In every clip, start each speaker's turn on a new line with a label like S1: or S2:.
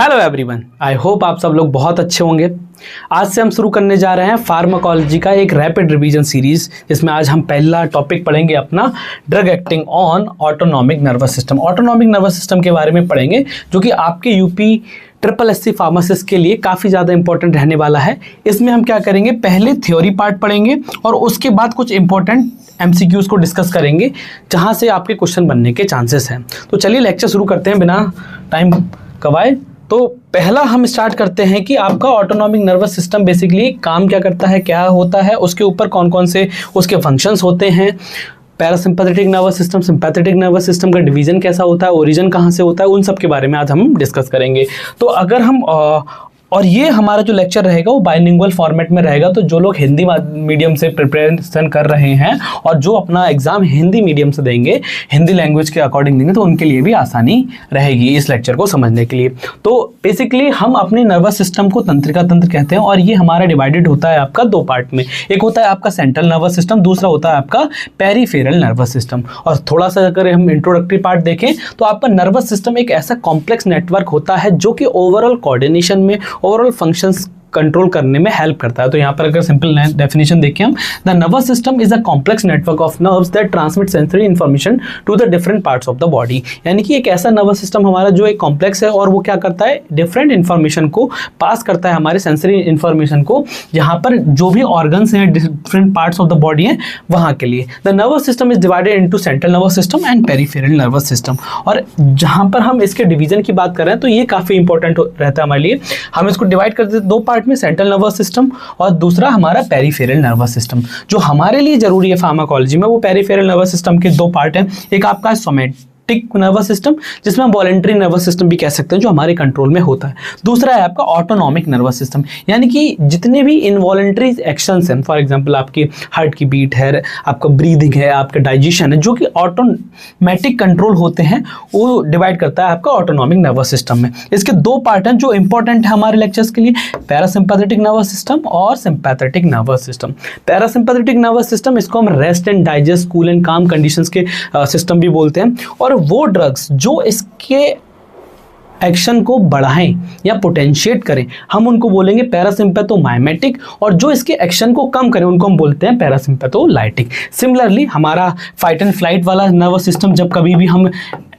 S1: Hello everyone, I hope आप सब लोग बहुत अच्छे होंगे। आज से हम शुरू करने जा रहे हैं फार्माकोलॉजी का एक रैपिड रिवीजन सीरीज, जिसमें आज हम पहला टॉपिक पढ़ेंगे अपना drug acting on autonomic nervous system. Autonomic nervous system के बारे में पढ़ेंगे, जो कि आपके यूपी SSC फार्मासिस्ट के लिए काफ़ी ज़्यादा इंपॉर्टेंट रहने वाला है। इसमें हम क्या करेंगे, पहले थ्योरी पार्ट पढ़ेंगे और उसके बाद कुछ इंपॉर्टेंट MCQs को डिस्कस करेंगे, जहाँ से आपके क्वेश्चन बनने के चांसेस हैं। तो चलिए लेक्चर शुरू करते हैं बिना टाइम गवाए। तो पहला हम स्टार्ट करते हैं कि आपका ऑटोनॉमिक नर्वस सिस्टम बेसिकली काम क्या करता है, क्या होता है, उसके ऊपर कौन कौन से उसके फंक्शंस होते हैं, parasympathetic nervous system, sympathetic nervous system का डिवीजन कैसा होता है, ओरिजिन कहाँ से होता है, उन सब के बारे में आज हम डिस्कस करेंगे। तो अगर हम और ये हमारा जो लेक्चर रहेगा वो बाइलिंगुअल फॉर्मेट में रहेगा। तो जो लोग हिंदी मीडियम से प्रिपरेशन कर रहे हैं और जो अपना एग्जाम हिंदी मीडियम से देंगे, हिंदी लैंग्वेज के अकॉर्डिंग देंगे, तो उनके लिए भी आसानी रहेगी इस लेक्चर को समझने के लिए। तो बेसिकली हम अपने नर्वस सिस्टम को तंत्रिका तंत्र कहते हैं और ये हमारा डिवाइडेड होता है आपका दो पार्ट में। एक होता है आपका सेंट्रल नर्वस सिस्टम, दूसरा होता है आपका पेरिफेरल नर्वस सिस्टम। और थोड़ा सा अगर हम इंट्रोडक्टरी पार्ट देखें तो आपका नर्वस सिस्टम एक ऐसा कॉम्प्लेक्स नेटवर्क होता है जो कि ओवरऑल कोऑर्डिनेशन में, ओवरऑल फंक्शंस कंट्रोल करने में हेल्प करता है। तो यहाँ पर अगर सिंपल डेफिनेशन देखें हम, the nervous system is a complex network of nerves that transmit sensory information to the different parts of the body. यानी कि एक ऐसा नर्वस सिस्टम हमारा जो एक कॉम्प्लेक्स है और वो क्या करता है, डिफरेंट इन्फॉर्मेशन को पास करता है, हमारे सेंसरी इन्फॉर्मेशन को, जहाँ पर जो भी ऑर्गन्स हैं, different parts of the body हैं, वहाँ के लिए। The nervous system is divided into central nervous system and peripheral nervous system. और जहाँ पर हम इसके डिवीजन की बात कर रहे हैं तो ये काफ़ी इंपॉर्टेंट रहता है हमारे लिए। हम इसको डिवाइड कर देते हैं दो पार्ट में, सेंट्रल नर्वस सिस्टम और दूसरा हमारा पेरिफेरल नर्वस सिस्टम। जो हमारे लिए जरूरी है फार्माकोलॉजी में, वो पेरिफेरल नर्वस सिस्टम के दो पार्ट हैं। एक आपका सोमैटिक नर्वस सिस्टम, जिसमें हम वॉलेंटरी नर्वस सिस्टम भी कह सकते हैं, जो हमारे कंट्रोल में होता है। दूसरा है आपका ऑटोनॉमिक नर्वस सिस्टम, यानी कि जितने भी इनवॉलेंटरी एक्शंस हैं, फॉर एग्जांपल आपकी हार्ट की बीट है, आपका ब्रीदिंग है, आपका डाइजेशन है, जो कि ऑटोमेटिक कंट्रोल होते हैं, वो डिवाइड करता है आपका ऑटोनॉमिक नर्वस सिस्टम में। इसके दो पार्ट हैं जो इंपॉर्टेंट है हमारे लेक्चर्स के लिए, पैरासिम्पैथेटिक नर्वस सिस्टम और sympathetic nervous system. Parasympathetic nervous system, इसको हम rest and digest, cool and काम कंडीशंस के सिस्टम भी बोलते हैं। और वो ड्रग्स जो इसके एक्शन को बढ़ाएं या पोटेंशिएट करें, हम उनको बोलेंगे पैरासिम्पैथोमाइमेटिक, और जो इसके एक्शन को कम करें उनको हम बोलते हैं पैरासिम्पैथोलाइटिक। सिमिलरली हमारा फाइट एंड फ्लाइट वाला नर्वस सिस्टम, जब कभी भी हम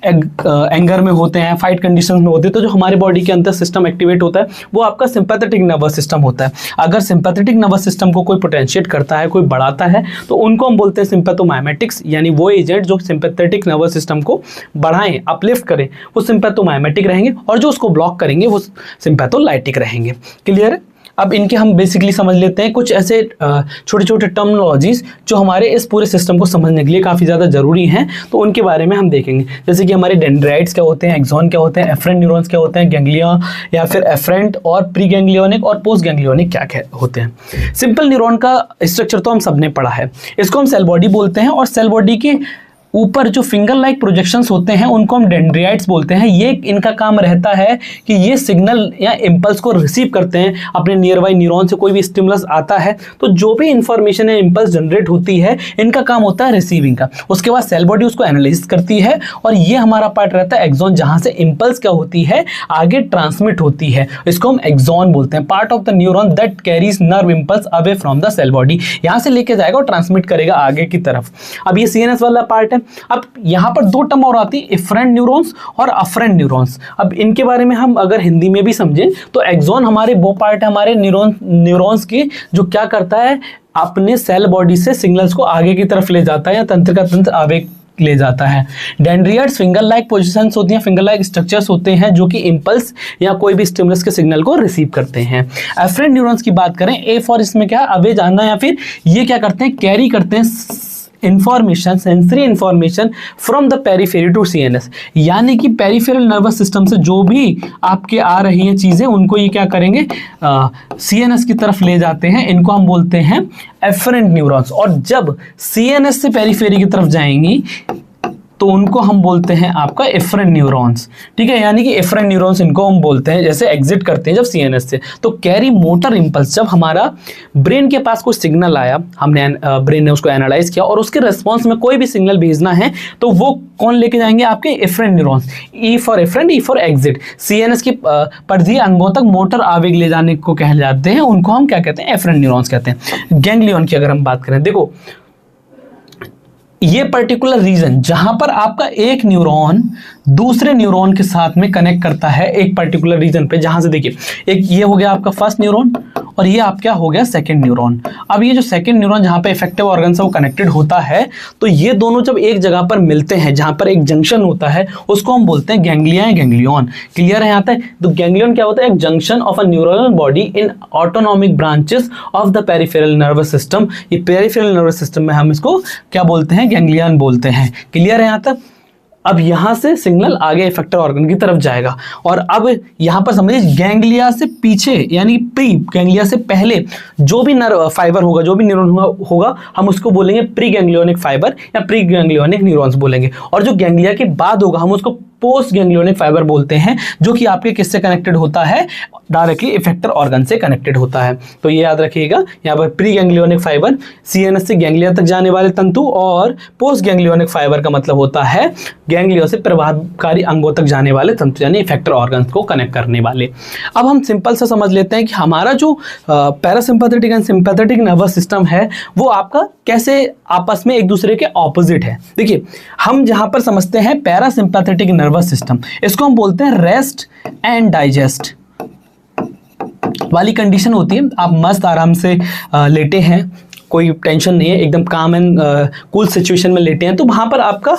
S1: एंगर में होते हैं, फाइट कंडीशंस में होते हैं, तो जो हमारे बॉडी के अंदर सिस्टम एक्टिवेट होता है वो आपका सिंपैथेटिक नर्वस सिस्टम होता है। अगर सिंपैथेटिक नर्वस सिस्टम को कोई पोटेंशिएट करता है, कोई बढ़ाता है, तो उनको हम बोलते हैं सिंपैथोमाइमेटिक्स, यानी वो एजेंट जो सिंपैथेटिक नर्वस सिस्टम को बढ़ाएं, अपलिफ्ट करें, वो सिंपैथोमाइमेटिक रहेंगे, और जो उसको ब्लॉक करेंगे वो सिंपैथोलाइटिक रहेंगे। क्लियर है? अब इनके हम बेसिकली समझ लेते हैं कुछ ऐसे छोटे छोटे टर्मिनोलॉजीज जो हमारे इस पूरे सिस्टम को समझने के लिए काफ़ी ज़्यादा ज़रूरी हैं, तो उनके बारे में हम देखेंगे। जैसे कि हमारे डेंड्राइट्स क्या होते हैं, एक्सॉन क्या होते हैं, एफरेंट न्यूरॉन्स क्या होते हैं, गैंग्लिया या फिर एफरेंट और प्री गैंग्लियोनिक और पोस्ट गैंग्लियोनिक क्या होते हैं। सिंपल न्यूरॉन का स्ट्रक्चर तो हम सबने पढ़ा है, इसको हम सेल बॉडी बोलते हैं, और सेल बॉडी के ऊपर जो फिंगर लाइक प्रोजेक्शंस होते हैं उनको हम डेंड्राइट्स बोलते हैं। ये इनका काम रहता है कि ये सिग्नल या इम्पल्स को रिसीव करते हैं अपने नियर बाई न्यूरॉन से। कोई भी स्टिमुलस आता है तो जो भी इंफॉर्मेशन है, इम्पल्स जनरेट होती है, इनका काम होता है रिसीविंग का। उसके बाद सेल बॉडी उसको एनालाइज करती है, और ये हमारा पार्ट रहता है एक्सॉन, जहाँ से इम्पल्स क्या होती है, आगे ट्रांसमिट होती है। इसको हम एक्सॉन बोलते हैं, part of the neuron that carries nerve impulse away from the cell body. यहाँ से लेके जाएगा और ट्रांसमिट करेगा आगे की तरफ। अब ये CNS वाला पार्ट है। अब यहां पर दो टर्म और आती है, इफरेंट न्यूरॉन्स और अफरेंट न्यूरॉन्स। अब इनके बारे में हम अगर हिंदी में भी समझें तो एक्सॉन हमारे वो पार्ट है हमारे न्यूरॉन्स की, जो क्या करता है, अपने सेल बॉडी से सिग्नल्स को आगे की तरफ ले जाता है या तंत्र का तंत्र आगे ले जाता है। डेंड्राइट्स फिंगर लाइक पोजीशंस होती हैं, फिंगर लाइक स्ट्रक्चर्स होते हैं, जो कि इंपल्स या कोई भी स्टिमुलस के सिग्नल को रिसीव करते हैं। एफरेंट न्यूरॉन्स की बात करें, ए फॉर इसमें क्या, अवे जाना, या फिर ये क्या करते हैं, कैरी करते हैं information, sensory information from the periphery to CNS। यानी कि पेरिफेरल नर्वस सिस्टम से जो भी आपके आ रही हैं चीज़ें, उनको ये क्या करेंगे, CNS की तरफ ले जाते हैं। इनको हम बोलते हैं एफरेंट न्यूरॉन्स। और जब CNS से पेरिफेरी की तरफ जाएंगी तो उनको हम बोलते हैं आपका एफरेंट न्यूरॉन्स, ठीक है, यानी कि एफरेंट न्यूरॉन्स इनको हम बोलते हैं, जैसे एग्जिट करते हैं जब सीएनएस से। तो कैरी मोटर इंपल्स, जब हमारा ब्रेन के पास कोई सिग्नल आया, हमने ब्रेन ने उसको एनालाइज किया और उसके रेस्पॉन्स में कोई भी सिग्नल भेजना है तो वो कौन लेके जाएंगे, आपके efferent neurons. E for efferent, E for exit. CNS की परिधीय अंगों तक मोटर आवेग ले जाने को कह जाते हैं, उनको हम क्या कहते हैं, एफरेंट न्यूरॉन्स कहते हैं। गैंग्लियन की अगर हम बात करें, देखो ये पर्टिकुलर रीजन जहां पर आपका एक न्यूरॉन दूसरे न्यूरॉन के साथ में कनेक्ट करता है एक पर्टिकुलर रीजन पे, जहां से देखिए एक ये हो गया आपका फर्स्ट न्यूरॉन और ये आप क्या हो गया सेकंड न्यूरॉन। अब ये जो सेकंड न्यूरॉन जहां पे इफेक्टिव ऑर्गन से वो कनेक्टेड होता है, तो ये दोनों जब एक जगह पर मिलते हैं, जहां पर एक जंक्शन होता है, उसको हम बोलते हैं गैंग्लिया या गैंग्लियन। क्लियर है यहाँ तक? तो गैंग्लियन क्या होता है, एक junction of a neural body in autonomic branches of the peripheral nervous system. ये पेरिफेरल नर्वस सिस्टम में हम इसको क्या बोलते हैं, गैंग्लियन बोलते हैं। क्लियर है यहाँ तक? अब यहां से सिग्नल आगे इफेक्टर ऑर्गन की तरफ जाएगा। और अब यहां पर समझिए गैंग्लिया से पीछे यानी प्री गैंग्लिया से पहले जो भी नर्व फाइबर होगा, जो भी न्यूरॉन होगा, हम उसको बोलेंगे प्री गैंग्लियोनिक फाइबर या प्री गैंग्लियोनिक न्यूरॉन्स बोलेंगे। और जो गैंग्लिया के बाद होगा हम उसको पोस्ट गैंग्लियोनिक फाइबर बोलते हैं, जो कि आपके किससे कनेक्टेड होता है, डायरेक्टली इफेक्टर ऑर्गन से कनेक्टेड होता है। तो ये याद रखिएगा, यहाँ पर प्री गैंग्लियोनिक फाइबर सीएनएस से गैंग्लिया तक जाने वाले तंतु, और पोस्ट गैंग्लियोनिक फाइबर का मतलब होता है गैंग्लिया से प्रभावकारी अंगों तक जाने वाले तंतु, यानी इफेक्टर ऑर्गन्स को कनेक्ट करने वाले। अब हम सिंपल सा समझ लेते हैं कि हमारा जो parasympathetic and sympathetic nervous system है वो आपका कैसे आपस में एक दूसरे के ऑपोजिट है। देखिए हम जहां पर समझते हैं पैरासिम्पैथेटिक नर्वस सिस्टम, इसको हम बोलते हैं रेस्ट एंड डाइजेस्ट वाली कंडीशन होती है। आप मस्त आराम से लेटे हैं, कोई टेंशन नहीं है, एकदम काम एंड कूल सिचुएशन में लेटे हैं, तो वहां पर आपका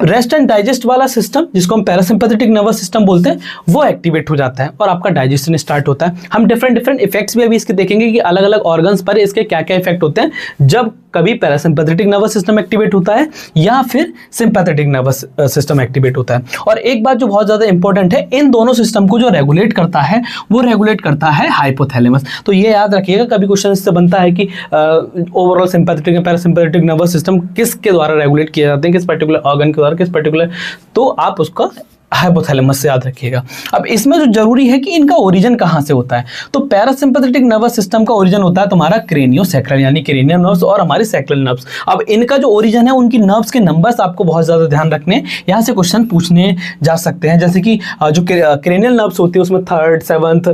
S1: रेस्ट एंड डाइजेस्ट वाला सिस्टम, जिसको हम पैरासिम्पैथेटिक नर्वस सिस्टम बोलते हैं, वो एक्टिवेट हो जाता है और आपका डाइजेशन स्टार्ट होता है। हम डिफरेंट इफेक्ट्स भी अभी इसके देखेंगे कि अलग अलग ऑर्गन्स पर इसके क्या क्या इफेक्ट होते हैं जब कभी पैरासिम्पैथेटिक नर्वस सिस्टम एक्टिवेट होता है या फिर सिंपैथेटिक नर्वस सिस्टम एक्टिवेट होता है। और एक बात जो बहुत ज़्यादा इंपॉर्टेंट है, इन दोनों सिस्टम को जो रेगुलेट करता है वो रेगुलेट करता है हाइपोथैलेमस। तो ये याद रखिएगा, कभी क्वेश्चन इससे बनता है कि overall sympathetic and parasympathetic nervous system किसके द्वारा रेगुलेट किए जाते हैं, किस पर्टिकुलर ऑर्गन के द्वारा, किस पर्टिकुलर, तो आप उसका हाइपोथैलेमस से याद रखिएगा। अब इसमें जो जरूरी है कि इनका ओरिजिन कहाँ से होता है, तो पैरासिम्पैथेटिक नर्वस सिस्टम का ओरिजिन होता है तुम्हारा क्रेनियोसैक्रल यानी क्रेनियल नर्व्स और हमारे सैक्रल नर्व्स। अब इनका जो ओरिजिन है, उनकी नर्व्स के नंबर्स आपको बहुत ज़्यादा ध्यान रखने, यहाँ से क्वेश्चन पूछने जा सकते हैं। जैसे कि जो क्रेनियल नर्व्स होती है उसमें third, seventh,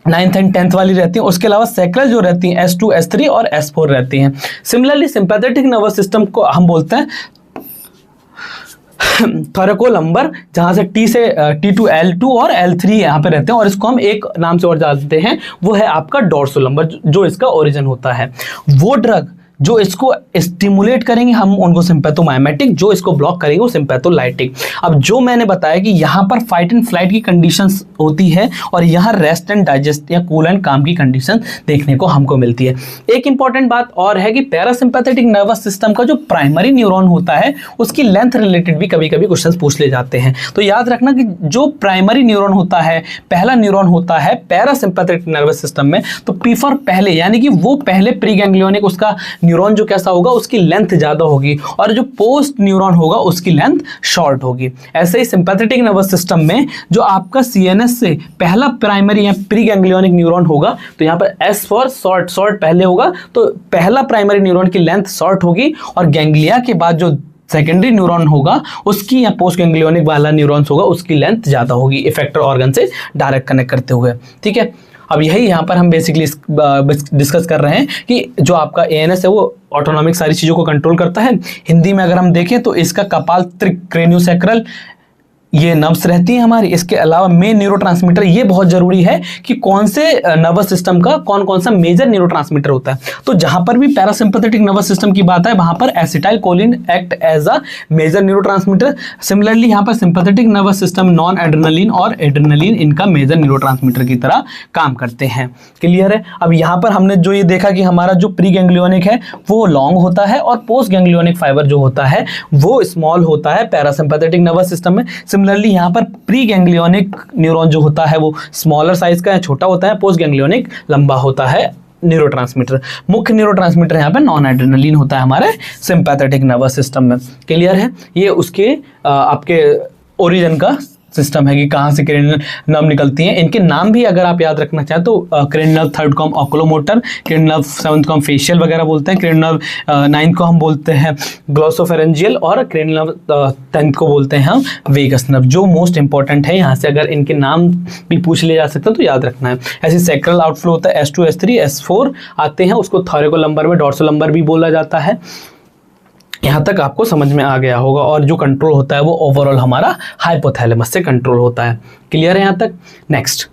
S1: 9th and 10th वाली रहती हैं। उसके अलावा सैक्रल जो रहती हैं S2, S3 और S4 रहती हैं। सिमिलरली सिंपैथेटिक नर्वस सिस्टम को हम बोलते हैं थोरैकोलम्बर, जहां से T2 L2 और L3 यहाँ पे रहते हैं, और इसको हम एक नाम से और जानते हैं, वो है आपका डोर्सोलम्बर, जो इसका ओरिजिन होता है। वो ड्रग जो इसको स्टिमुलेट करेंगे हम उनको सिंपैथोमाइमेटिक, जो इसको ब्लॉक करेंगे वो सिंपैथोलाइटिक। अब जो मैंने बताया कि यहाँ पर फाइट एंड फ्लाइट की कंडीशंस होती है और यहाँ रेस्ट एंड डाइजेस्ट या कूल एंड काम की कंडीशन देखने को हमको मिलती है। एक इंपॉर्टेंट बात और है कि पैरासिम्पैथेटिक नर्वस सिस्टम का जो प्राइमरी न्यूरॉन होता है उसकी लेंथ रिलेटेड भी कभी कभी क्वेश्चन पूछ ले जाते हैं। तो याद रखना कि जो प्राइमरी न्यूरॉन होता है, पहला न्यूरॉन होता है पैरासिम्पैथेटिक नर्वस सिस्टम में, तो पी फॉर पहले, यानी कि वो पहले प्री गैंग्लियोनिक उसका न्यूरॉन जो कैसा होगा उसकी लेंथ ज्यादा होगी, और जो पोस्ट न्यूरॉन होगा उसकी लेंथ शॉर्ट होगी। ऐसे ही सिंपैथेटिक नर्वस सिस्टम में जो आपका सीएनएस से पहला प्राइमरी या प्री गैंग्लियोनिक न्यूरॉन होगा, तो यहाँ पर एस फॉर शॉर्ट पहले होगा, तो पहला प्राइमरी न्यूरॉन की लेंथ शॉर्ट होगी, और गैंग्लिया के बाद जो सेकेंडरी न्यूरॉन होगा उसकी या पोस्ट गैंग्लियोनिक वाला न्यूरॉन्स होगा उसकी लेंथ ज्यादा होगी इफेक्टर ऑर्गन से डायरेक्ट कनेक्ट करते हुए। ठीक है, अब यही यहाँ पर हम बेसिकली डिस्कस कर रहे हैं कि जो आपका एएनएस है वो ऑटोनॉमिक सारी चीज़ों को कंट्रोल करता है। हिंदी में अगर हम देखें तो इसका कपाल त्रिक, क्रेनियोसैक्रल, ये नर्व्स रहती हैं हमारी। इसके अलावा मेन न्यूरोट्रांसमीटर, ये बहुत जरूरी है कि कौन से नर्वस सिस्टम का कौन कौन सा मेजर न्यूरोट्रांसमीटर होता है। तो जहां पर भी पैरासिम्पैथेटिक नर्वस सिस्टम की बात है वहां पर acetylcholine act as a major neurotransmitter. Similarly यहाँ पर sympathetic nervous system non adrenaline और एड्रेनलिन इनका मेजर न्यूरोट्रांसमीटर की तरह काम करते हैं। क्लियर है? अब यहाँ पर हमने जो ये देखा कि हमारा जो प्री गैंग्लियोनिक है वो लॉन्ग होता है और पोस्ट गैंग्लियोनिक फाइबर जो होता है वो स्मॉल होता है पैरासिम्पैथेटिक नर्वस सिस्टम में। सिमिलरली यहाँ पर प्री गैंग्लियोनिक न्यूरॉन जो होता है वो स्मॉलर साइज का है, छोटा होता है, पोस्ट गैंग्लियोनिक लंबा होता है न्यूरोट्रांसमीटर। मुख्य न्यूरोट्रांसमीटर यहाँ पे नॉन एड्रेनलिन होता है हमारे सिंपैथेटिक नर्वस सिस्टम में। क्लियर है? ये उसके आपके ओरिजिन का सिस्टम है कि कहाँ से क्रेनियल नर्व निकलती हैं। इनके नाम भी अगर आप याद रखना चाहें तो क्रेनियल नर्व थर्ड को हम ऑकुलोमोटर, क्रेनियल नर्व सेवंथ को हम फेशियल वगैरह बोलते हैं, क्रेनियल नर्व नाइन्थ को हम बोलते हैं ग्लोसोफेरेंजियल, और क्रेनियल नर्व 10th को बोलते हैं हम वेगस नर्व। जो मोस्ट इंपॉर्टेंट है यहाँ से अगर इनके नाम भी पूछ लिए जा सकते हैं तो याद रखना है। ऐसे सैक्रल आउटफ्लो होता है, S2 S3 S4 आते हैं, उसको थोरैकोलम्बर में डॉर्सोलम्बर भी बोला जाता है। यहाँ तक आपको समझ में आ गया होगा। और जो कंट्रोल होता है वो ओवरऑल हमारा हाइपोथैलेमस से कंट्रोल होता है। क्लियर है यहाँ तक? नेक्स्ट,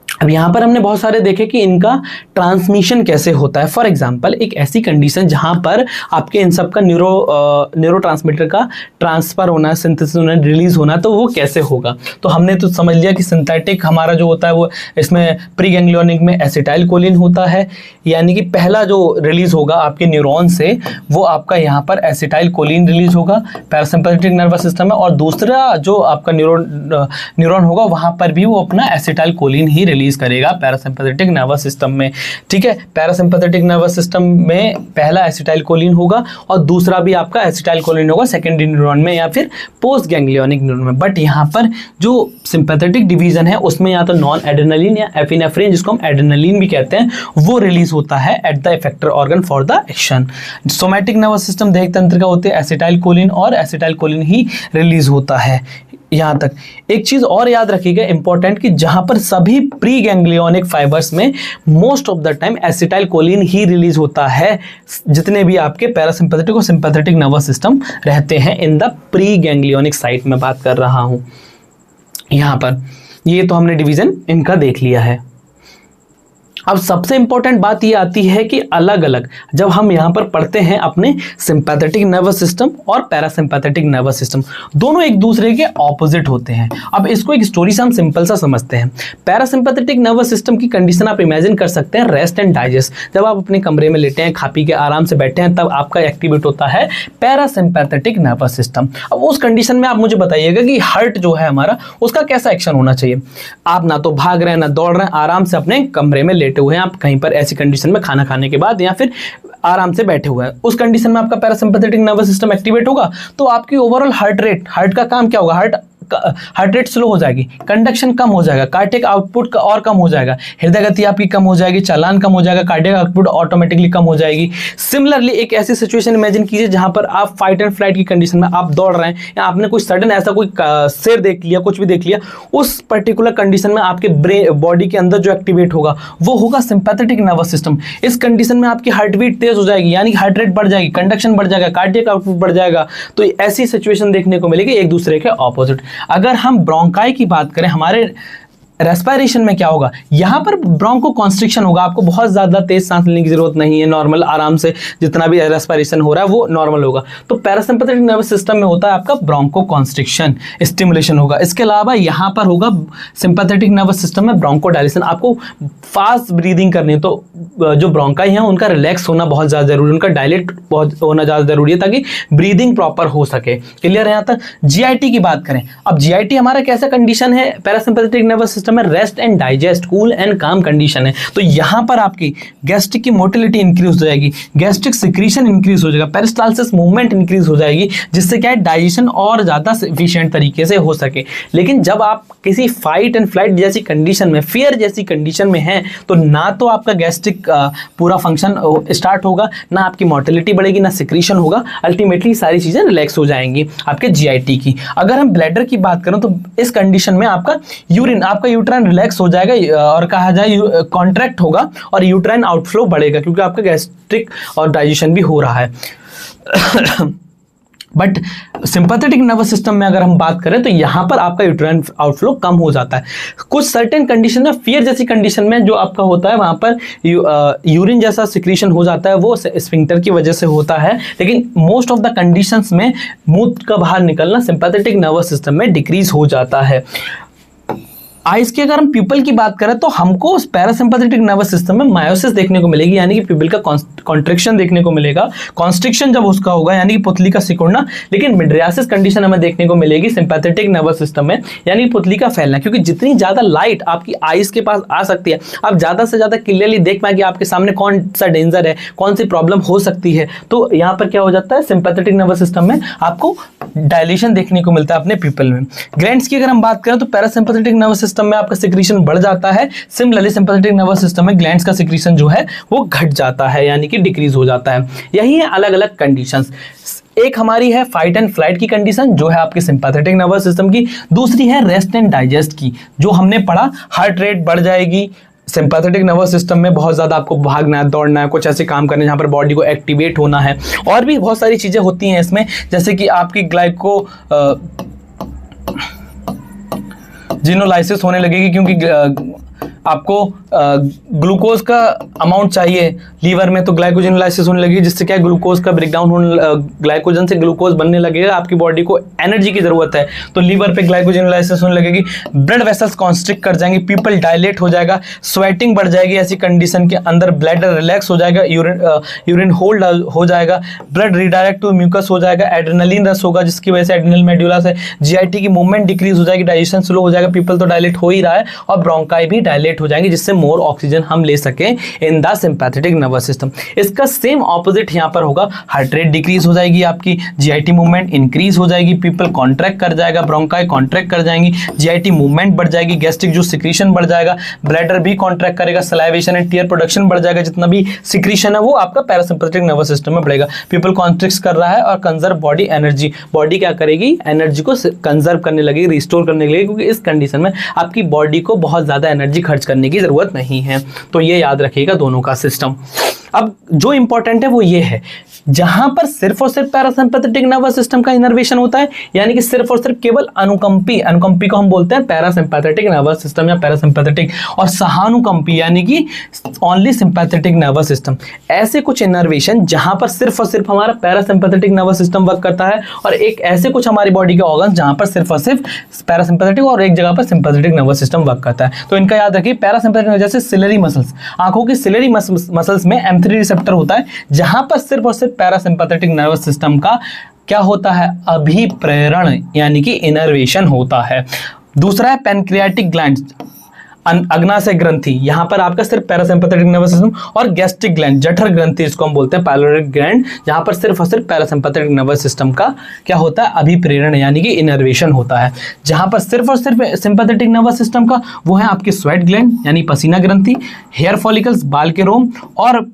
S1: अब यहाँ पर हमने बहुत सारे देखे कि इनका ट्रांसमिशन कैसे होता है। फॉर एग्जांपल एक ऐसी कंडीशन जहाँ पर आपके इन सब का न्यूरोट्रांसमीटर का ट्रांसफर होना है, सिंथेसिस होना है, रिलीज होना है, तो वो कैसे होगा। तो हमने तो समझ लिया कि सिंथेटिक हमारा जो होता है वो इसमें प्री गैंग्लियोनिक में एसिटाइल कोलिन होता है, यानी कि पहला जो रिलीज होगा आपके न्यूरॉन से वो आपका यहाँ पर एसिटाइल कोलिन रिलीज होगा पैरासिम्पैथेटिक नर्वस सिस्टम में, और दूसरा जो आपका न्यूरॉन होगा वहाँ पर भी वो अपना एसिटाइल कोलिन ही रिलीज करेगा पैरासिम्पैथेटिक नर्वस सिस्टम में। ठीक है, पैरासिम्पैथेटिक नर्वस सिस्टम में पहला एसिटाइल कोलिन होगा और दूसरा भी आपका एसिटाइल कोलिन होगा सेकेंडरी न्यूरॉन में या फिर पोस्ट गैंग्लियोनिक न्यूरॉन में। बट यहाँ पर जो सिंपैथेटिक डिवीजन है उसमें या तो नॉन एड्रेनलिन या एपिनेफ्रिन, जिसको हम एड्रेनलिन भी कहते हैं, वो रिलीज होता है at the effector organ for the action. Somatic nervous system देह तंत्र का होते हैं एसिटाइल कोलिन, और एसिटाइल कोलिन ही रिलीज होता है। यहाँ तक एक चीज और याद रखिएगा इंपॉर्टेंट, कि जहां पर सभी प्री गैंग्लियोनिक फाइबर्स में most of the time acetyl choline he release होता है, जितने भी आपके पैरासिम्पैथेटिक और सिंपैथेटिक नर्वस सिस्टम रहते हैं in the pre ganglionic site में बात कर रहा हूं। यहाँ पर ये तो हमने डिवीजन इनका देख लिया है। अब सबसे इंपॉर्टेंट बात ये आती है कि अलग अलग जब हम यहाँ पर पढ़ते हैं अपने सिंपैथेटिक नर्वस सिस्टम और पैरासिम्पैथेटिक नर्वस सिस्टम, दोनों एक दूसरे के ऑपोजिट होते हैं। अब इसको एक स्टोरी से हम सिंपल सा समझते हैं। पैरासिम्पैथेटिक नर्वस सिस्टम की कंडीशन आप इमेजिन कर सकते हैं रेस्ट एंड डाइजेस्ट। जब आप अपने कमरे में लेटे हैं, खा पी के आराम से बैठे हैं, तब आपका एक्टिवेट होता है पैरासिम्पैथेटिक नर्वस सिस्टम। अब उस कंडीशन में आप मुझे बताइएगा कि हार्ट जो है हमारा, उसका कैसा एक्शन होना चाहिए। आप ना तो भाग रहे हैं ना दौड़ रहे हैं, आराम से अपने कमरे में लेटे हुए हैं, आप कहीं पर ऐसी कंडीशन में खाना खाने के बाद या फिर आराम से बैठे हुए हैं, उस कंडीशन में आपका पैरासिम्पैथेटिक नर्वस सिस्टम एक्टिवेट होगा, तो आपकी ओवरऑल हार्ट का काम क्या होगा, हार्ट रेट स्लो हो जाएगी, कंडक्शन कम हो जाएगा, कार्डियक आउटपुट का और कम हो जाएगा, हृदय गति आपकी कम हो जाएगी, चालान कम हो जाएगा, कार्डियक आउटपुट ऑटोमेटिकली कम हो जाएगी। सिमिलरली एक ऐसी सिचुएशन इमेजिन कीजिए जहां पर आप फाइट एंड फ्लाइट की कंडीशन में आप दौड़ रहे हैं, या आपने कुछ सडन ऐसा कोई शेर देख लिया, कुछ भी देख लिया, उस पर्टिकुलर कंडीशन में आपके ब्रेन बॉडी के अंदर जो एक्टिवेट होगा वो होगा सिंपैथेटिक नर्वस सिस्टम। इस कंडीशन में आपकी हार्ट बीट तेज हो जाएगी, यानी हार्ट रेट बढ़ जाएगी, कंडक्शन बढ़ जाएगा, कार्डियक आउटपुट बढ़ जाएगा। तो ऐसी सिचुएशन देखने को मिलेगी एक दूसरे के ऑपोजिट। अगर हम ब्रोंकाई की बात करें, हमारे रेस्पिरेशन में क्या होगा, यहाँ पर ब्रोंको कॉन्स्ट्रिक्शन होगा, आपको बहुत ज़्यादा तेज सांस लेने की जरूरत नहीं है, नॉर्मल आराम से जितना भी रेस्पिरेशन हो रहा है वो नॉर्मल होगा। तो पैरासिम्पैथेटिक नर्वस सिस्टम में होता है आपका ब्रोंको कॉन्स्ट्रिक्शन, स्टिमुलेशन होगा। इसके अलावा यहाँ पर होगा सिंपैथेटिक नर्वस सिस्टम में ब्रोंको डायलेशन। आपको फास्ट ब्रीदिंग करनी है तो जो ब्रोंकाई है उनका रिलैक्स होना बहुत ज़्यादा जरूरी है, उनका डायलेट बहुत होना ज़्यादा जरूरी है ताकि ब्रीदिंग प्रॉपर हो सके। क्लियर है यहाँ तक? जीआईटी की बात करें, अब जीआईटी हमारा कैसा कंडीशन है पैरासिम्पैथेटिक नर्वस सिस्टम में, rest and digest, cool and काम कंडीशन है। तो यहाँ पर आपकी गैस्ट्रिक की मोटिलिटी इंक्रीज हो जाएगी, गैस्ट्रिक सिक्रीशन इंक्रीज हो जाएगा, पेरिस्टालसिस मूवमेंट इंक्रीज हो जाएगी, जिससे क्या है डाइजेशन और ज़्यादा एफिशिएंट तरीके से हो सके। लेकिन जब आप किसी फाइट एंड फ्लाइट जैसी कंडीशन में, फियर जैसी कंडीशन में हैं, तो ना तो आपका गैस्ट्रिक पूरा फंक्शन स्टार्ट होगा, ना आपकी मोटिलिटी बढ़ेगी, ना सिक्रीशन होगा, अल्टीमेटली सारी चीज़ें रिलैक्स हो जाएंगी आपके जीआईटी की। अगर हम ब्लैडर की बात करें तो इस कंडीशन में आपका यूट्राइन रिलैक्स हो जाएगा और कहा जाए कॉन्ट्रैक्ट होगा और यूट्राइन आउटफ्लो बढ़ेगा, क्योंकि आपका गैस्ट्रिक और डाइजेशन भी हो रहा है। बट सिंपैथेटिक नर्वस सिस्टम में अगर हम बात करें तो यहाँ पर आपका यूट्राइन आउटफ्लो कम हो जाता है। कुछ सर्टेन कंडीशन में, फियर जैसी कंडीशन में जो आपका होता है वहाँ पर यूरिन जैसा सिक्रीशन हो जाता है, वो स्फिंक्टर की वजह से होता है। लेकिन मोस्ट ऑफ द कंडीशंस में मूत्र का बाहर निकलना सिंपैथेटिक नर्वस सिस्टम में डिक्रीज हो जाता है। आइस की अगर हम प्यूपल की बात करें तो हमको पैरासिम्पैथेटिक नर्वस सिस्टम में मायोसिस देखने को मिलेगी, यानी कि प्यूपल का कॉन्ट्रिक्शन देखने को मिलेगा, कॉन्स्ट्रिक्शन जब उसका होगा यानी कि पुतली का सिकुड़ना। लेकिन मिड्रियासिस कंडीशन हमें देखने को मिलेगी सिंपैथेटिक नर्वस सिस्टम में, यानी पुतली का फैलना, क्योंकि जितनी ज्यादा लाइट आपकी आइस के पास आ सकती है, आप ज्यादा से ज्यादा क्लियरली देख पाए कि आपके सामने कौन सा डेंजर है, कौन सी प्रॉब्लम हो सकती है। तो यहाँ पर क्या हो जाता है, सिंपैथेटिक नर्वस सिस्टम में आपको डायलेशन देखने को मिलता है अपने पीपल में। ग्लैंड्स की अगर हम बात करें तो पैरासिम्पैथेटिक नर्वस सिस्टम में आपका सिक्रीशन बढ़ जाता है, सिमिलरली सिंपैथेटिक नर्वस सिस्टम में ग्लैंड्स का सिक्रीशन जो है वो घट जाता है, यानी कि डिक्रीज हो जाता है। यही है अलग अलग कंडीशंस। एक हमारी है फाइट एंड फ्लाइट की कंडीशन जो है आपके सिंपैथेटिक नर्वस सिस्टम की, दूसरी है रेस्ट एंड डाइजेस्ट की जो हमने पढ़ा, हार्ट रेट बढ़ जाएगी। सिंपैथेटिक नर्वस सिस्टम में बहुत ज़्यादा आपको भागना है, दौड़ना है, कुछ ऐसे काम करने जहाँ पर बॉडी को एक्टिवेट होना है, और भी बहुत सारी चीज़ें होती हैं इसमें, जैसे कि आपकी जिनोलाइसिस होने लगेगी, क्योंकि आपको ग्लूकोज का अमाउंट चाहिए लीवर में, तो ग्लाइकोजिनोलाइसिस होने लगेगी, जिससे क्या ग्लूकोज का ब्रेकडाउन होने, ग्लाइकोजन से ग्लूकोज बनने लगेगा, आपकी बॉडी को एनर्जी की जरूरत है, तो लीवर पे ग्लाइकोजिनोलाइसिस होने लगेगी, ब्लड वेसल्स कॉन्स्ट्रिक्ट कर जाएंगे, पीपल डायलेट हो जाएगा, स्वेटिंग बढ़ जाएगी, ऐसी कंडीशन के अंदर ब्लैडर रिलैक्स हो जाएगा, यूरिन होल्ड हो जाएगा, ब्लड रिडायरेक्ट टू म्यूकस हो जाएगा, एड्रेनलिन रस होगा जिसकी वजह से एड्रेनल मेडुला से जीआईटी की मूवमेंट डिक्रीज हो जाएगी, डाइजेशन स्लो हो जाएगा, पीपल तो डायलेट हो ही रहा है, और ब्रोंकाई भी डायलेट हो जाएंगे, जिससे मोर ऑक्सीजन हम ले सकें in the sympathetic nervous system. इसका सेम ऑपोजिट यहां पर होगा, हार्ट रेट डिक्रीज हो जाएगी, आपकी जीआईटी मूवमेंट इंक्रीज हो जाएगी, पीपल कॉन्ट्रैक्ट कर जाएगा, ब्रोंकाई कॉन्ट्रैक्ट कर जाएंगी, जीआईटी मूवमेंट बढ़ जाएगी, गैस्ट्रिक जूस सिक्रीशन बढ़ जाएगा, ब्लैडर भी कॉन्ट्रैक्ट करेगा, सलाइवेशन एंड टीयर प्रोडक्शन बढ़ जाएगा, जितना भी सिक्रीशन है वो आपका पैरासिम्पैथेटिक नर्वस सिस्टम में बढ़ेगा, पीपल कॉन्ट्रैक्ट कर रहा है, और कंजर्व बॉडी एनर्जी, बॉडी क्या करेगी, एनर्जी को कंजर्व करने लगेगी, रिस्टोर करने लगेगी, क्योंकि इस कंडीशन में आपकी बॉडी को बहुत ज्यादा एनर्जी खर्च करने की जरूरत नहीं है। तो ये याद रखिएगा दोनों का सिस्टम। अब जो इंपॉर्टेंट है वो ये है, जहां पर सिर्फ और सिर्फ पैरासिम्पैथेटिक नर्वस सिस्टम का इनर्वेशन होता है, यानी कि सिर्फ और सिर्फ केवल अनुकंपी को हम बोलते हैं पैरासिम्पैथेटिक नर्वस सिस्टम या पैरासिम्पैथेटिक, और सहानुकंपी यानी कि ओनली सिंपैथेटिक नर्वस सिस्टम। ऐसे कुछ इनर्वेशन जहां पर सिर्फ और सिर्फ हमारा पैरासिम्पैथेटिक नर्वस सिस्टम वर्क करता है, और एक ऐसे कुछ हमारी बॉडी के ऑर्गन जहां पर सिर्फ और सिर्फ पैरासिम्पैथेटिक और एक जगह पर सिंपैथेटिक नर्वस सिस्टम वर्क करता है। तो इनका याद रखिए, पैरासिम्पैथेटिक जैसे सिलरी मसल्स, आंखों की सिलरी मसल्स में M3 रिसेप्टर होता है, जहां पर सिर्फ और सिर्फ पैरासिम्पैथेटिक नर्वस सिस्टम का क्या होता है, अभिप्रेरण यानी कि इनर्वेशन होता है। दूसरा है पैनक्रियाटिक ग्लैंड, अग्नाशय ग्रंथि, यहां पर आपका सिर्फ पैरासिम्पैथेटिक नर्वस सिस्टम, और गैस्ट्रिक ग्लैंड, जठर ग्रंथि इसको हम बोलते हैं, पाइलोरिक ग्लैंड, जहां पर सिर्फ और सिर्फ पैरासिम्पैथेटिक नर्वस सिस्टम का क्या होता है, अभिप्रेरण यानी कि इनर्वेशन होता है। जहां पर सिर्फ और सिर्फ सिंपैथेटिक नर्वस सिस्टम का वो है आपके स्वेट ग्लैंड यानी पसीना ग्रंथि, हेयर फॉलिकल्स बाल के रोम, और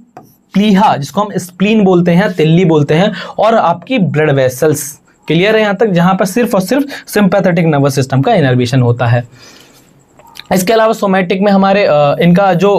S1: प्लीहा जिसको हम स्प्लीन बोलते हैं, तिल्ली बोलते हैं, और आपकी ब्लड वेसल्स। क्लियर है यहां तक, जहां पर सिर्फ और सिर्फ सिंपैथेटिक नर्वस सिस्टम का इनर्वेशन होता है। इसके अलावा सोमैटिक में हमारे इनका जो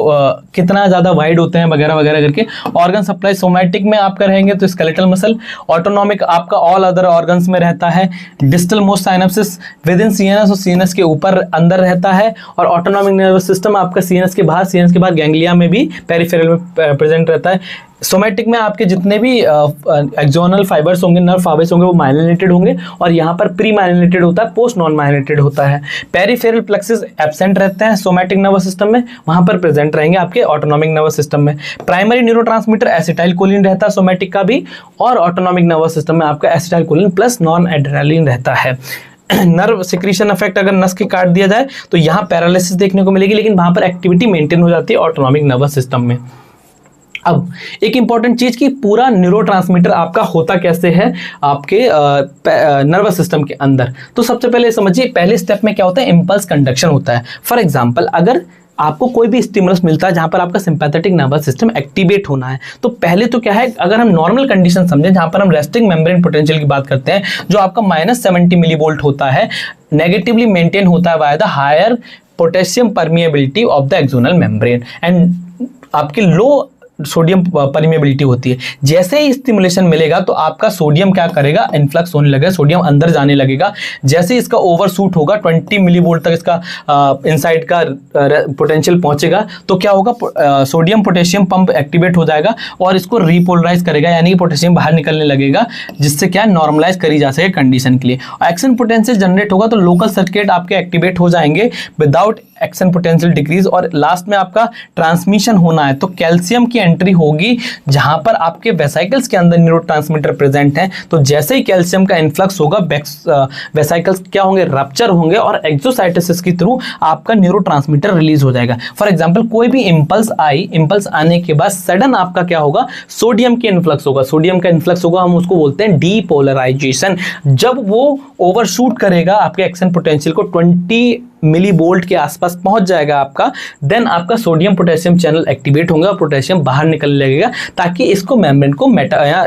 S1: कितना ज़्यादा वाइड होते हैं वगैरह वगैरह करके ऑर्गन सप्लाई, सोमैटिक में आपका रहेंगे तो स्केलेटल मसल, ऑटोनॉमिक आपका ऑल अदर ऑर्गन्स में रहता है, distal most synapses within CNS और सीएनएस के ऊपर अंदर रहता है, और ऑटोनॉमिक नर्वस सिस्टम आपका सीएनएस के बाहर गैंग्लिया में भी पेरिफेरल में प्रेजेंट रहता है। सोमैटिक में आपके जितने भी एक्सोनल फाइबर्स होंगे, नर्व फाइबर्स होंगे, वो माइलिनेटेड होंगे, और यहाँ पर प्री माइलिनेटेड होता है, पोस्ट नॉन माइलिनेटेड होता है। पेरिफेरल प्लेक्सेस एब्सेंट रहते हैं सोमैटिक नर्वस सिस्टम में, वहाँ पर प्रेजेंट रहेंगे आपके ऑटोनॉमिक नर्वस सिस्टम में। प्राइमरी न्यूरोट्रांसमीटर एसिटाइलकोलिन रहता है सोमैटिक का भी, और ऑटोनॉमिक नर्वस सिस्टम में आपका एसिटाइलकोलिन प्लस नॉन एड्रेनालिन रहता है। नर्व सिक्रीशन इफेक्ट अगर नस के काट दिया जाए तो यहाँ पैरालिसिस देखने को मिलेगी, लेकिन वहाँ पर एक्टिविटी मेंटेन हो जाती है ऑटोनॉमिक नर्वस सिस्टम में। अब एक इंपॉर्टेंट चीज कि पूरा न्यूरोट्रांसमीटर आपका होता कैसे है आपके नर्वस सिस्टम के अंदर, तो सबसे पहले समझिए, पहले स्टेप में क्या होता है, इंपल्स कंडक्शन होता है। फॉर एग्जांपल, अगर आपको कोई भी स्टिमुलस मिलता है जहां पर आपका सिंपैथेटिक नर्वस सिस्टम एक्टिवेट होना है, तो पहले तो क्या है, अगर हम नॉर्मल कंडीशन समझें जहां पर हम रेस्टिंग मेम्ब्रेन पोटेंशियल की बात करते हैं, जो आपका -70 मिलीवोल्ट होता है, नेगेटिवली मेंटेन होता है by the higher potassium permeability of the axonal membrane, and आपकी लो सोडियम परमिएबिलिटी होती है। जैसे ही स्टिमुलेशन मिलेगा तो आपका सोडियम क्या करेगा, इन्फ्लक्स होने लगेगा, सोडियम अंदर जाने लगेगा। जैसे ही इसका ओवरशूट होगा 20 मिलीवोल्ट तक इसका इनसाइड का पोटेंशियल पहुंचेगा तो क्या होगा, सोडियम पोटेशियम पंप एक्टिवेट हो जाएगा और इसको रिपोलराइज करेगा, यानी कि पोटेशियम बाहर निकलने लगेगा, जिससे क्या नॉर्मलाइज करी जा सके कंडीशन के लिए। एक्शन पोटेंशियल जनरेट होगा तो लोकल सर्किट आपके एक्टिवेट हो जाएंगे विदाउट एक्शन पोटेंशियल डिक्रीज। और लास्ट में आपका ट्रांसमिशन होना है तो कैल्शियम की एंट्री होगी जहां पर आपके वेसाइकल्स के अंदर न्यूरोट्रांसमीटर प्रेजेंट हैं। तो जैसे ही कैल्शियम का इन्फ्लक्स होगा वेसाइकल्स क्या होंगे, रप्चर होंगे और एक्सोसाइटोसिस के थ्रू आपका न्यूरोट्रांसमीटर रिलीज हो जाएगा। फॉर एग्जांपल कोई भी इंपल्स आई, इंपल्स आने के बाद सडन आपका क्या होगा, सोडियम के इन्फ्लक्स होगा। सोडियम का इन्फ्लक्स होगा, हम उसको बोलते हैं डीपोलराइजेशन। जब वो ओवरशूट करेगा आपके एक्शन पोटेंशियल को 20 मिली वोल्ट के आसपास पहुंच जाएगा आपका, देन आपका सोडियम पोटेशियम चैनल एक्टिवेट होंगे और पोटेशियम बाहर निकलने लगेगा ताकि इसको मेम्ब्रेन को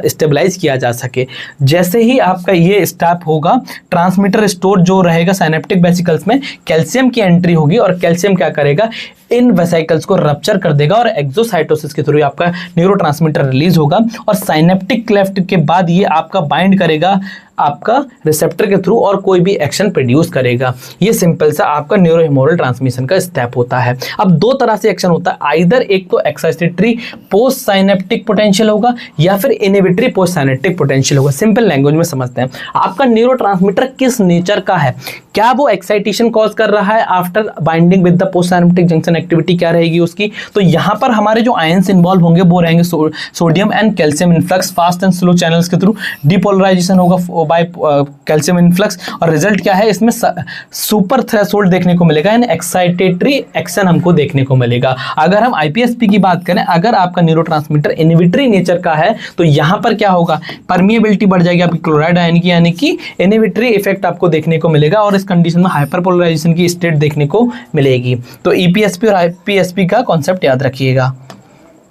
S1: स्टेबलाइज किया जा सके। जैसे ही आपका ये स्टेप होगा, ट्रांसमीटर स्टोर जो रहेगा साइनेप्टिक वेसिकल्स में, कैल्शियम की एंट्री होगी और कैल्शियम क्या करेगा, इन वेसिकल्स को रप्चर कर देगा और एक्सोसाइटोसिस के थ्रू आपका न्यूरोट्रांसमीटर रिलीज होगा। और साइनेप्टिक क्लेफ्ट के बाद ये आपका बाइंड करेगा आपका रिसेप्टर के थ्रू और कोई भी एक्शन प्रोड्यूस करेगा। ये सिंपल सा आपका न्यूरोहेमोरल ट्रांसमिशन का स्टेप होता है। अब दो तरह से एक्शन होता है, आइदर एक तो एक्साइटेटरी पोस्ट साइनेप्टिक पोटेंशियल होगा या फिर इनहिबिटरी पोस्ट साइनेप्टिक पोटेंशियल होगा। सिंपल लैंग्वेज में समझते हैं, आपका न्यूरोट्रांसमीटर किस नेचर का है, क्या वो एक्साइटेशन कॉज कर रहा है after binding with the post synaptic junction, activity क्या रहेगी उसकी। तो यहां पर हमारे जो आयंस इन्वॉल्व होंगे वो रहेंगे sodium and calcium influx, fast and slow channels के थ्रू डिपोलराइजेशन होगा बाय कैल्शियम इन्फ्लक्स। और रिजल्ट क्या है, इसमें सुपर थ्रेशोल्ड देखने को मिलेगा, यानी एक्साइटेटरी एक्शन हमको देखने को मिलेगा। अगर हम आईपीएसपी की बात करें, अगर आपका न्यूरोट्रांसमीटर इनहिबिटरी नेचर का है तो यहां पर क्या होगा, परमिएबिलिटी बढ़ जाएगी आपकी क्लोराइड आयन की, यानी कि इनहिबिटरी इफेक्ट आपको देखने को मिलेगा और इस कंडीशन में हाइपरपोलराइजेशन की स्टेट देखने को मिलेगी। तो ईपीएसपी और आईपीएसपी का कॉन्सेप्ट याद रखिएगा।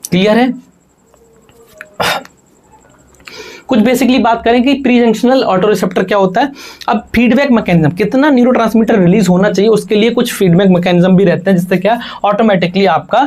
S1: क्लियर है? कुछ बेसिकली बात करें कि प्री जंक्शनल ऑटो रिसेप्टर क्या होता है। अब फीडबैक मैकेनिज्म, कितना न्यूरोट्रांसमीटर रिलीज होना चाहिए उसके लिए कुछ फीडबैक मैकेनिज्म भी रहते हैं, जिससे क्या ऑटोमेटिकली आपका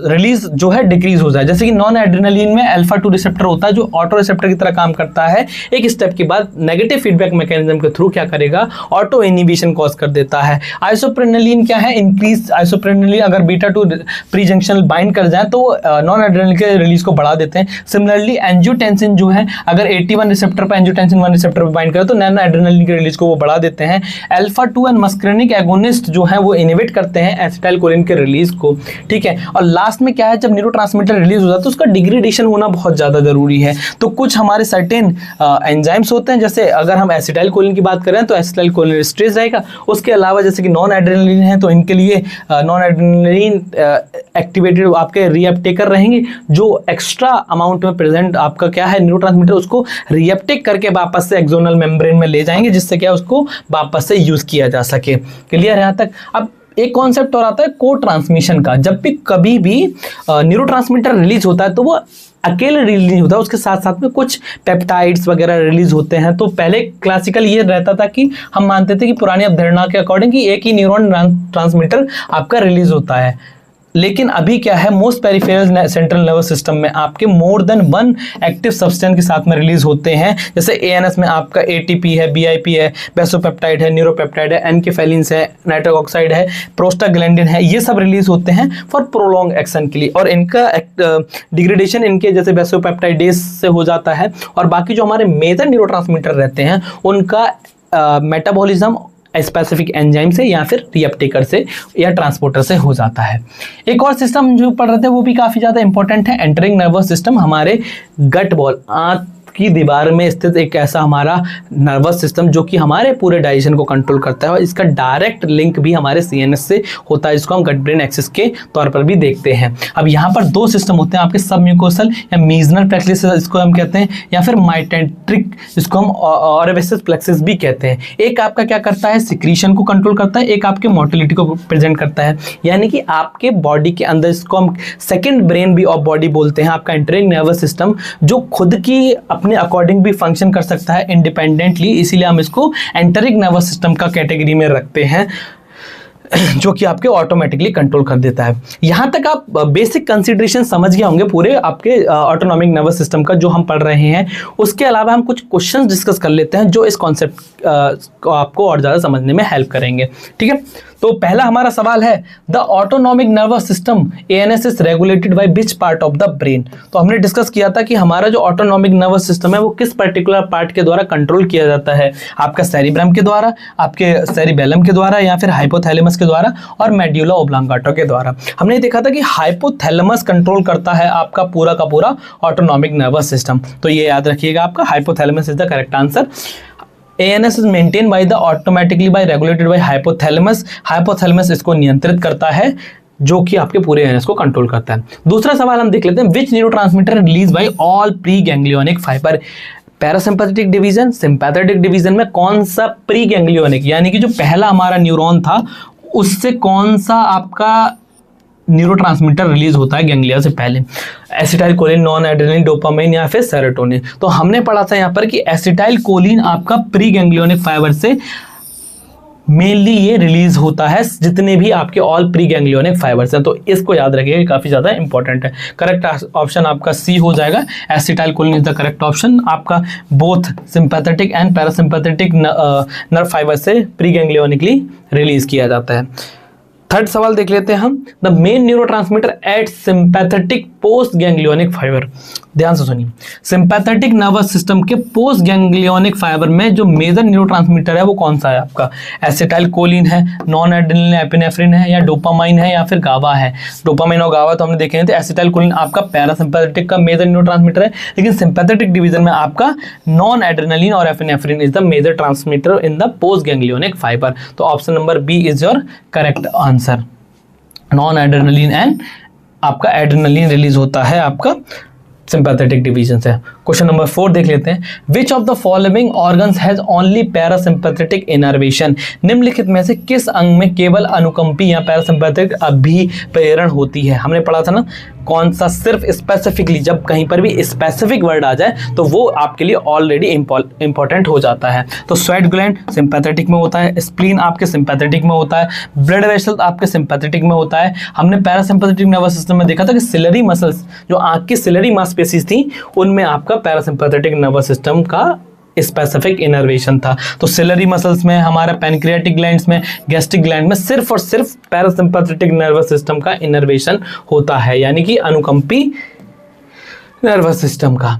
S1: रिलीज जो है डिक्रीज हो जाए। जैसे कि नॉन एड्रेनालिन में अल्फा 2 रिसेप्टर होता है जो ऑटो रिसेप्टर की तरह काम करता है। एक स्टेप के बाद नेगेटिव फीडबैक मैकेनिज्म के थ्रू क्या करेगा, ऑटो इनहिबिशन कॉज कर देता है। आइसोप्रेनालिन क्या है, इंक्रीज आइसोप्रेनालिन अगर बीटा 2 प्री जंक्शनल बाइंड कर जाए तो नॉन एड्रेनालिन के रिलीज को बढ़ा देते हैं। सिमिलरली एंजियोटेंसिन जो है अगर 81 रिसेप्टर पर एंजियोटेंसिन 1 रिसेप्टर पर बाइंड करे तो नॉन एड्रेनालिन के रिलीज को वो बढ़ा देते हैं। अल्फा 2 एंड मस्करेनिक एगोनिस्ट जो है वो इनहिबिट करते हैं एसिटाइलकोलिन के रिलीज को, ठीक है। और लास्ट में क्या है, जब न्यूरोट्रांसमीटर रिलीज हो जाता है तो उसका डिग्रेडेशन होना बहुत ज्यादा जरूरी है। तो कुछ हमारे सर्टेन एंजाइम्स होते हैं, जैसे अगर हम एसिटाइलकोलिन की बात करें तो एसिटाइलकोलिन स्ट्रेस रहेगा। उसके अलावा जैसे कि नॉन एड्रेनालिन है तो इनके लिए नॉन एड्रेनालिन एक्टिवेटेड आपके रीअपटेकर रहेंगे, जो एक्स्ट्रा अमाउंट में प्रेजेंट आपका क्या है न्यूरोट्रांसमीटर उसको रीअपटेक करके वापस से एक्सोनल मेम्ब्रेन में ले जाएंगे, जिससे क्या उसको वापस से यूज किया जा सके। क्लियर है यहाँ तक? अब एक कॉन्सेप्ट और आता है को ट्रांसमिशन का। जब भी कभी भी न्यूरोट्रांसमीटर रिलीज होता है तो वो अकेले रिलीज नहीं होता, उसके साथ साथ में कुछ पेप्टाइड्स वगैरह रिलीज होते हैं। तो पहले क्लासिकल ये रहता था कि हम मानते थे कि पुरानी अवधारणा के अकॉर्डिंग कि एक ही न्यूरॉन ट्रांसमीटर आपका रिलीज होता है, लेकिन अभी क्या है, most peripheral central nervous system में आपके मोर देन 1 एक्टिव सब्सटेंस के साथ में रिलीज होते हैं। जैसे एएनएस में आपका एटीपी है, बीआईपी है, बेसोपेप्टाइड है, न्यूरोपेप्टाइड है, एनकेफेलिन्स है, नाइट्रिक ऑक्साइड है, प्रोस्टाग्लैंडिन है, ये सब रिलीज होते हैं फॉर प्रोलॉन्ग एक्शन के लिए। और इनका डिग्रेडेशन इनके जैसे बेसोपेप्टाइडेज से हो जाता है। और बाकी जो हमारे मेजर न्यूरोट्रांसमीटर रहते हैं उनका मेटाबॉलिज्म स्पेसिफिक एंजाइम से या फिर रीअपटेकर से या ट्रांसपोर्टर से हो जाता है। एक और सिस्टम जो पढ़ रहे थे वो भी काफ़ी ज़्यादा इंपॉर्टेंट है, एंटरिंग नर्वस सिस्टम। हमारे गट बॉल, आंत की दीवार में स्थित एक ऐसा हमारा नर्वस सिस्टम जो कि हमारे पूरे डाइजेशन को कंट्रोल करता है और इसका डायरेक्ट लिंक भी हमारे सीएनएस से होता है, जिसको हम गट ब्रेन एक्सिस के तौर पर भी देखते हैं। अब यहाँ पर 2 सिस्टम होते हैं आपके, सबम्यूकोसल या मीजनल प्लेक्सिस इसको हम कहते हैं, या फिर माइटेंट्रिक जिसको हम ऑरिफिस प्लेक्सिस भी कहते हैं। एक आपका क्या करता है, सिक्रीशन को कंट्रोल करता है, एक आपके मोटिलिटी को प्रेजेंट करता है। यानी कि आपके बॉडी के अंदर इसको हम सेकेंड ब्रेन भी ऑफ बॉडी बोलते हैं, आपका एंटरिंग नर्वस सिस्टम, जो खुद की अपने अकॉर्डिंग भी फंक्शन कर सकता है इंडिपेंडेंटली, इसीलिए हम इसको एंटरिक नर्वस सिस्टम का कैटेगरी में रखते हैं। जो कि आपके ऑटोमेटिकली कंट्रोल कर देता है। यहाँ तक आप बेसिक कंसिडरेशन समझ गए होंगे पूरे आपके ऑटोनॉमिक नर्वस सिस्टम का जो हम पढ़ रहे हैं। उसके अलावा हम कुछ क्वेश्चंस डिस्कस कर लेते हैं जो इस कॉन्सेप्ट को आपको और ज़्यादा समझने में हेल्प करेंगे। ठीक है, तो पहला हमारा सवाल है, the autonomic nervous system ANS is regulated by which part of the brain. तो हमने डिस्कस किया था कि हमारा जो ऑटोनॉमिक नर्वस सिस्टम है वो किस पर्टिकुलर पार्ट के द्वारा कंट्रोल किया जाता है, आपका सेरिब्रम के द्वारा, आपके सेरिबेलम के द्वारा, या फिर हाइपोथैलेमस के द्वारा और मेड्यूला ओब्लांगाटा के द्वारा। हमने देखा था कि हाइपोथैलेमस कंट्रोल करता है आपका पूरा का पूरा ऑटोनॉमिक नर्वस सिस्टम। तो ये याद रखिएगा, आपका hypothalamus is the correct answer. ANS is maintained by the automatically by regulated by hypothalamus। Hypothalamus इसको नियंत्रित करता है जो कि आपके पूरे ANS को कंट्रोल करता है। दूसरा सवाल हम देख लेते हैं, which neurotransmitter release by all pre ganglionic fiber. Parasympathetic division, sympathetic division में कौन सा प्री गैंग्लियोनिक यानी कि जो पहला हमारा न्यूरॉन था उससे कौन सा आपका न्यूरोट्रांसमीटर रिलीज होता है गैंग्लिया से पहले, acetyl choline, non adrenaline, dopamine या फिर सेरोटोनिन। तो हमने पढ़ा था यहाँ पर कि एसिटाइल कोलिन आपका प्री गैंग्लियोनिक फाइबर से मेनली ये रिलीज होता है, जितने भी आपके ऑल प्री गैंग्लियोनिक फाइबर्स हैं। तो इसको याद रखिएगा, काफी ज्यादा इंपॉर्टेंट है। करेक्ट ऑप्शन आपका सी हो जाएगा, acetylcholine is the correct option. आपका both sympathetic and parasympathetic nerve fiber से प्री गैंग्लियोनिकली रिलीज किया जाता है। थर्ड सवाल देख लेते हैं हम, the main neurotransmitter at sympathetic post ganglionic fiber. ध्यान से सुनिए, सिंपैथेटिक नर्वस सिस्टम के पोस्ट गैंग्लियोनिक फाइबर में जो मेजर न्यूरोट्रांसमीटर है वो कौन सा है आपका, एसिटाइल कोलिन है, नॉन एड्रेनलिन एपिनेफ्रिन है, या डोपामाइन है, या फिर गावा है। डोपामाइन और गावा तो हमने देखे थे। एसिटाइल कोलिन आपका पैरासिम्पैथेटिक का मेजर न्यूरोट्रांसमीटर है, लेकिन सिंपैथेटिक डिवीजन में आपका नॉन एड्रेनलिन और epinephrine is the major transmitter in the post ganglionic fiber. तो option number B is your correct answer. Non adrenaline and आपका एड्रेनलिन रिलीज होता है आपका सिंपैथेटिक डिवीजन से। क्वेश्चन नंबर 4 देख लेते हैं, which of the following organs has only parasympathetic innervation. निम्नलिखित में से किस अंग में केवल अनुकंपी या पैरासिम्पैथेटिक अभिप्रेरण होती है। हमने पढ़ा था ना, कौन सा सिर्फ स्पेसिफिकली, जब कहीं पर भी स्पेसिफिक वर्ड आ जाए तो वो आपके लिए ऑलरेडी इंपॉर्टेंट हो जाता है। तो स्वेट ग्लैंड सिंपैथेटिक में होता है, स्प्लीन आपके सिंपैथेटिक में होता है, ब्लड वेसल आपके सिंपैथेटिक में होता है। हमने पैरासिम्पैथेटिक नर्वस सिस्टम में देखा था कि सिलरी मसल्स, जो आंख की सिलरी मांसपेशीज थी, उनमें आपका पैरासिम्पैथेटिक नर्वस सिस्टम का स्पेसिफिक इनर्वेशन था। तो सिलरी मसल्स में, हमारा पैनक्रियाटिक ग्लैंड्स में, गैस्ट्रिक ग्लैंड में सिर्फ और सिर्फ पैरासिम्पैथेटिक नर्वस सिस्टम का इनर्वेशन होता है, यानी कि अनुकंपी नर्वस सिस्टम का।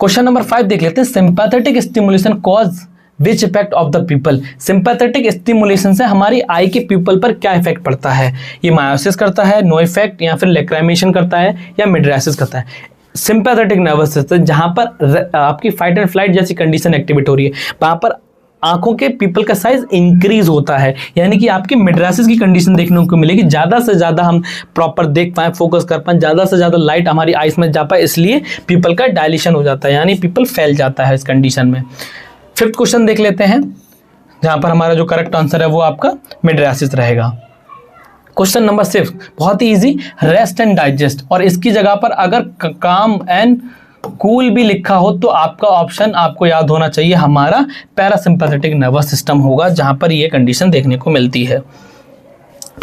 S1: क्वेश्चन नंबर 5 देख लेते हैं, sympathetic stimulation cause which effect of the people. Sympathetic stimulation से हमारी आई के पीपल पर क्या इफेक्ट पड़ता है, ये मायोसिस करता है, नो इफेक्ट, या फिर लैक्राइमेशन करता है, या मिड्रासिस करता है। सिंपैथेटिक नर्वस सिस्टम जहां पर आपकी फाइट एंड फ्लाइट जैसी कंडीशन एक्टिवेट हो रही है, वहां पर आंखों के पीपल का साइज इंक्रीज होता है, यानी कि आपकी मिड्रासिस की कंडीशन देखने को मिलेगी। ज़्यादा से ज़्यादा हम प्रॉपर देख पाएँ, फोकस कर पाएँ, ज़्यादा से ज़्यादा लाइट हमारी आइज में जा पाए, इसलिए पीपल का डायलेशन हो जाता है, यानी पीपल फैल जाता है इस कंडीशन में। 5th क्वेश्चन देख लेते हैं, जहाँ पर हमारा जो करेक्ट आंसर है वो आपका मिड्रासिस रहेगा। क्वेश्चन नंबर 6 बहुत ही इजी, रेस्ट एंड डाइजेस्ट, और इसकी जगह पर अगर काम एंड कूल भी लिखा हो तो आपका ऑप्शन आपको याद होना चाहिए, हमारा पैरासिम्पैथेटिक नर्वस सिस्टम होगा, जहां पर ये कंडीशन देखने को मिलती है।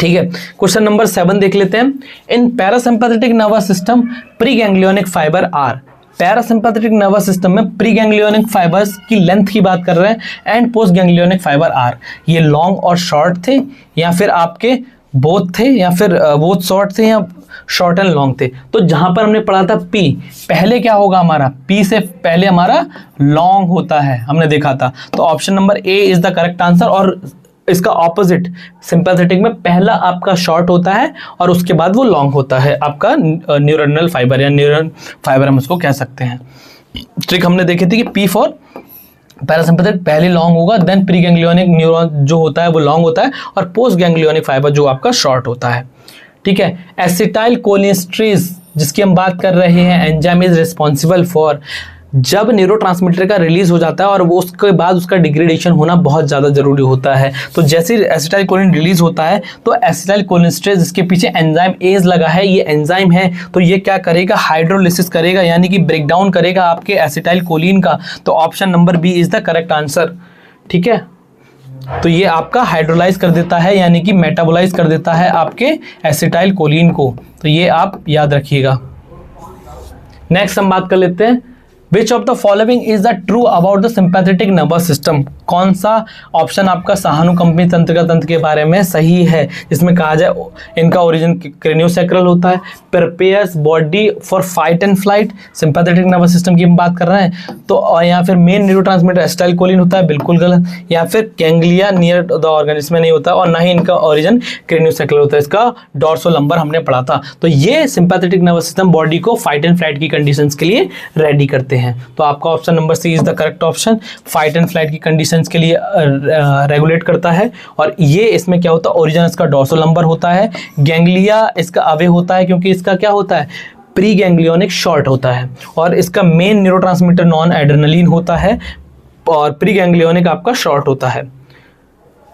S1: ठीक है, क्वेश्चन नंबर 7 देख लेते हैं, in parasympathetic nervous system pre ganglionic fiber are. Parasympathetic nervous system में प्री गैंग्लियोनिक फाइबर्स की लेंथ की बात कर रहे हैं, and post ganglionic fiber are, ये लॉन्ग और शॉर्ट थे, या फिर आपके बोथ थे, या फिर बोथ शॉर्ट थे, या शॉर्ट एंड लॉन्ग थे। तो जहां पर हमने पढ़ा था पी, पहले क्या होगा हमारा, पी से पहले हमारा लॉन्ग होता है, हमने देखा था। तो option number A is the correct answer. और इसका ऑपोजिट, सिंपैथेटिक में पहला आपका शॉर्ट होता है और उसके बाद वो लॉन्ग होता है, आपका न्यूरोनल फाइबर या न्यूरॉन फाइबर हम उसको कह सकते हैं। ट्रिक हमने देखी थी कि पी फॉर पैरासिम्पैथेटिक पहले लॉन्ग होगा, देन प्री गैंग्लियोनिक न्यूरॉन जो होता है वो लॉन्ग होता है, और पोस्ट गैंग्लियोनिक फाइबर जो आपका शॉर्ट होता है। ठीक है, एसिटाइल कोलिनेस्ट्रेज जिसकी हम बात कर रहे हैं, एंजाइम इज रिस्पॉन्सिबल फॉर, जब न्यूरोट्रांसमीटर का रिलीज हो जाता है और वो उसके बाद उसका डिग्रेडेशन होना बहुत ज़्यादा जरूरी होता है। तो जैसे एसिटाइल कोलिन रिलीज होता है तो एसिटाइल कोलिनेस्ट्रेज, इसके पीछे एंजाइम एज लगा है, ये एंजाइम है, तो ये क्या करेगा, हाइड्रोलिसिस करेगा, यानी कि ब्रेक डाउन करेगा आपके एसिटाइल कोलिन का। तो option number B is the correct answer. ठीक है, तो ये आपका हाइड्रोलाइज कर देता है, यानी कि मेटाबोलाइज कर देता है आपके एसिटाइल कोलिन को। तो ये आप याद रखिएगा। नेक्स्ट हम बात कर लेते हैं, which of the following is the true about the sympathetic nervous system. कौन सा ऑप्शन आपका सहानुकंपी तंत्रिका तंत्र के बारे में सही है, जिसमें कहा जाए इनका ओरिजिन क्रेनियोसैक्रल होता है, prepares body for fight and flight, sympathetic nervous system की हम बात कर रहे हैं तो, या फिर मेन न्यूरोट्रांसमीटर एसिटाइल कोलिन होता है, बिल्कुल गलत, या फिर गैंग्लिया नियर द ऑर्गेनिज्म में नहीं होता, और ना ही इनका ओरिजिन क्रेनियोसैक्रल होता है, इसका डॉर्सोलंबर हमने पढ़ा था। तो ये सिंपैथेटिक नर्वस सिस्टम बॉडी को फाइट एंड फ्लाइट की कंडीशंस के लिए रेडी करते हैं। तो आपका option number C is the correct option, fight and flight की कंडीशंस के लिए रेगुलेट करता है। और ये इसमें क्या होता है, ओरिजिन इसका डॉर्सोलंबर होता है, गैंग्लिया इसका अवे होता है क्योंकि इसका क्या होता है, प्री गैंग्लियोनिक शॉर्ट होता है, और इसका मेन न्यूरोट्रांसमीटर नॉन एड्रेनलिन होता है, और प्री गैंग्लियोनिक आपका शॉर्ट होता है।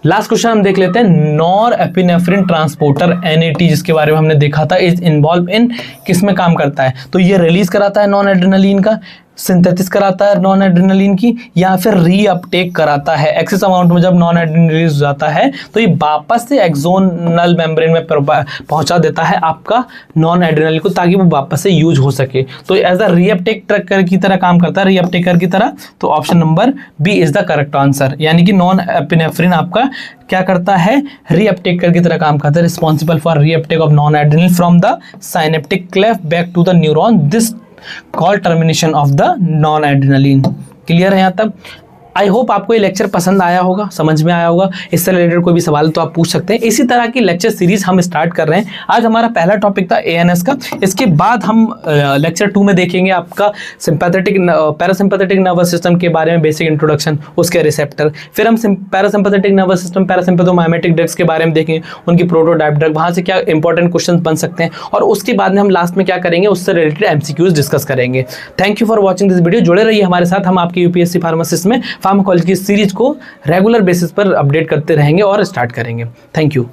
S1: लास्ट क्वेश्चन हम देख लेते हैं, नॉर एपिनेफ्रिन ट्रांसपोर्टर NAT, जिसके बारे में हमने देखा था, इज इन्वॉल्व इन, किस में काम करता है। तो ये रिलीज कराता है नॉन एड्रेनलिन का, सिंथेसिस कराता है नॉन एड्रेनलिन की, या फिर रीअपटेक कराता है। एक्सेस अमाउंट में जब नॉन एड्रेनलिन रिलीज हो जाता है तो ये वापस से एक्सोनल मेम्ब्रेन में पहुंचा देता है आपका नॉन एड्रेनलिन को, ताकि वो वापस से यूज हो सके। तो एज अ रीअपटेक ट्रकर की तरह काम करता है, रीअपटेकर की तरह। तो option number B is the correct answer, यानी कि नॉन एपिनेफ्रिन आपका क्या करता है, रीअपटेकर की तरह काम करता है, responsible for reuptake of non adrenaline from the synaptic cleft back to the neuron, this call termination of the non adrenaline. Clear है यहाँ तक? आई होप आपको ये लेक्चर पसंद आया होगा, समझ में आया होगा। इससे रिलेटेड कोई भी सवाल तो आप पूछ सकते हैं। इसी तरह की लेक्चर सीरीज हम स्टार्ट कर रहे हैं। आज हमारा पहला टॉपिक था ANS का, इसके बाद हम लेक्चर 2 में देखेंगे आपका सिंपैथेटिक पैरासिम्पैथेटिक नर्वस सिस्टम के बारे में बेसिक इंट्रोडक्शन, उसके रिसेप्टर, फिर हम parasympathetic nervous system parasympathomimetic drugs के बारे में देखेंगे, उनकी प्रोटोटाइप ड्रग, वहाँ से क्या इंपॉर्टेंट क्वेश्चन बन सकते हैं, और उसके बाद में हम लास्ट में क्या करेंगे, उससे रिलेटेड MCQs डिस्कस करेंगे। Thank you for watching this video. जुड़े रहिए हमारे साथ, हम आपकी UPSC फार्मासिस्ट में फार्माकोलॉजी की सीरीज को रेगुलर बेसिस पर अपडेट करते रहेंगे और स्टार्ट करेंगे। Thank you.